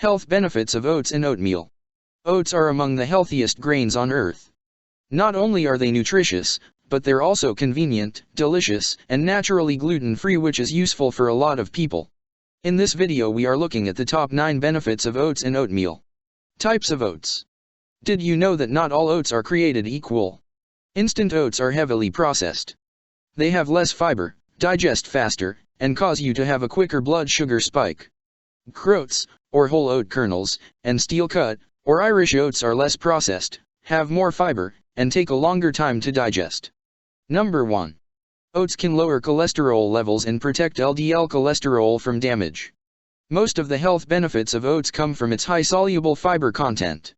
Health benefits of oats and oatmeal. Oats are among the healthiest grains on earth. Not only are they nutritious, but they're also convenient, delicious, and naturally gluten-free, which is useful for a lot of people. In this video we are looking at the top 9 benefits of oats and oatmeal. Types of oats. Did you know that not all oats are created equal? Instant oats are heavily processed. They have less fiber, digest faster, and cause you to have a quicker blood sugar spike. Groats, or whole oat kernels, and steel-cut, or Irish oats are less processed, have more fiber, and take a longer time to digest. Number 1. Oats can lower cholesterol levels and protect LDL cholesterol from damage. Most of the health benefits of oats come from its high soluble fiber content.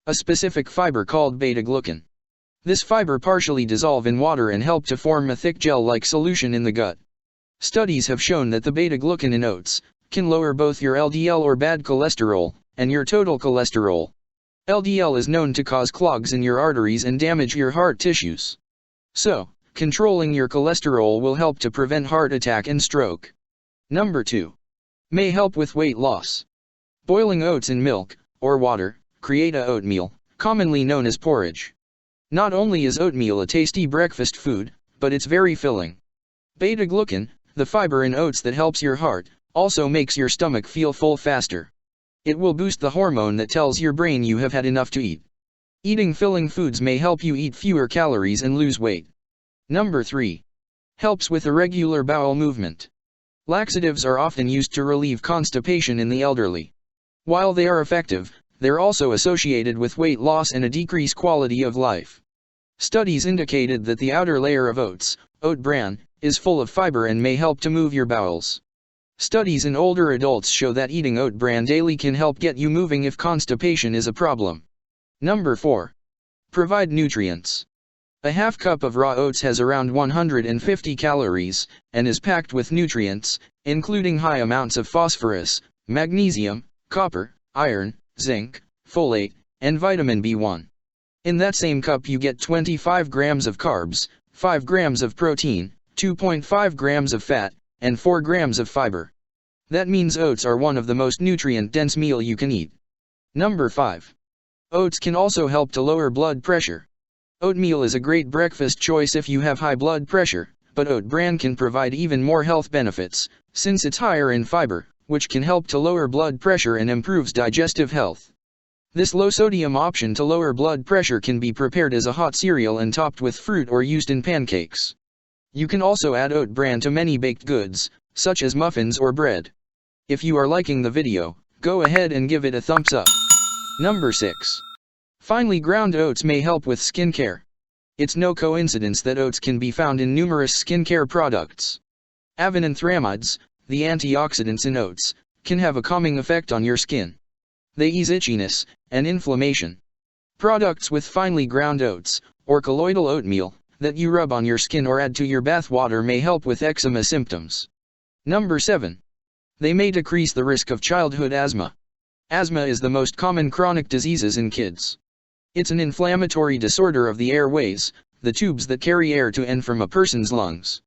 A specific fiber called beta-glucan. This fiber partially dissolve in water and help to form a thick gel-like solution in the gut. Studies have shown that the beta-glucan in oats can lower both your LDL or bad cholesterol, and your total cholesterol. LDL is known to cause clogs in your arteries and damage your heart tissues. So, controlling your cholesterol will help to prevent heart attack and stroke. Number 2. May help with weight loss. Boiling oats in milk, or water, create a oatmeal, commonly known as porridge. Not only is oatmeal a tasty breakfast food, but it's very filling. Beta-glucan, the fiber in oats that helps your heart, also makes your stomach feel full faster. It will boost the hormone that tells your brain you have had enough to eat. Eating filling foods may help you eat fewer calories and lose weight. Number 3. Helps with irregular bowel movement. Laxatives are often used to relieve constipation in the elderly. While they are effective, they're also associated with weight loss and a decreased quality of life. Studies indicated that the outer layer of oats, oat bran, is full of fiber and may help to move your bowels. Studies in older adults show that eating oat bran daily can help get you moving if constipation is a problem. Number 4. Provide nutrients. A half cup of raw oats has around 150 calories, and is packed with nutrients, including high amounts of phosphorus, magnesium, copper, iron, zinc, folate, and vitamin B1. In that same cup you get 25 grams of carbs, 5 grams of protein, 2.5 grams of fat, and 4 grams of fiber. That means oats are one of the most nutrient-dense meal you can eat. Number 5. Oats can also help to lower blood pressure. Oatmeal is a great breakfast choice if you have high blood pressure, but oat bran can provide even more health benefits, since it's higher in fiber, which can help to lower blood pressure and improves digestive health. This low-sodium option to lower blood pressure can be prepared as a hot cereal and topped with fruit or used in pancakes. You can also add oat bran to many baked goods, such as muffins or bread. If you are liking the video, go ahead and give it a thumbs up. Number 6. Finely ground oats may help with skincare. It's no coincidence that oats can be found in numerous skincare products. Avenanthramides, the antioxidants in oats, can have a calming effect on your skin. They ease itchiness and inflammation. Products with finely ground oats, or colloidal oatmeal, that you rub on your skin or add to your bath water may help with eczema symptoms. Number 7. They may decrease the risk of childhood asthma. Asthma is the most common chronic diseases in kids. It's an inflammatory disorder of the airways, the tubes that carry air to and from a person's lungs.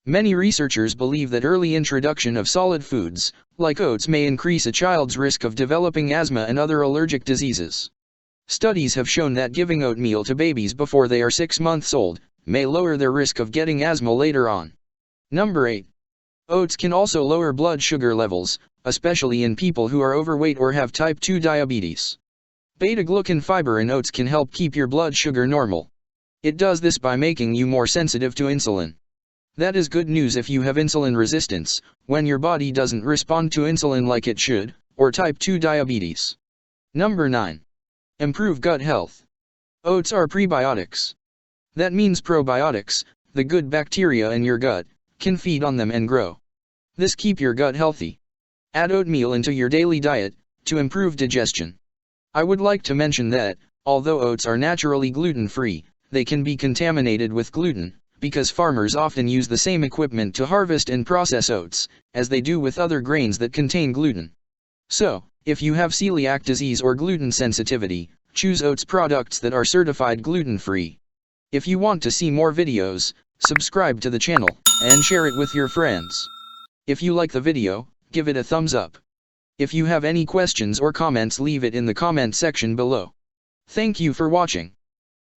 Many researchers believe that early introduction of solid foods, like oats, may increase a child's risk of developing asthma and other allergic diseases. Studies have shown that giving oatmeal to babies before they are 6 months old may lower their risk of getting asthma later on. Number 8. Oats can also lower blood sugar levels, especially in people who are overweight or have type 2 diabetes. Beta-glucan fiber in oats can help keep your blood sugar normal. It does this by making you more sensitive to insulin. That is good news if you have insulin resistance, when your body doesn't respond to insulin like it should, or type 2 diabetes. Number 9. Improve gut health. Oats are prebiotics. That means probiotics, the good bacteria in your gut, can feed on them and grow. This keep your gut healthy. Add oatmeal into your daily diet, to improve digestion. I would like to mention that, although oats are naturally gluten-free, they can be contaminated with gluten, because farmers often use the same equipment to harvest and process oats, as they do with other grains that contain gluten. So, if you have celiac disease or gluten sensitivity, choose oats products that are certified gluten-free. If you want to see more videos, subscribe to the channel, and share it with your friends. If you like the video, give it a thumbs up. If you have any questions or comments, leave it in the comment section below. Thank you for watching.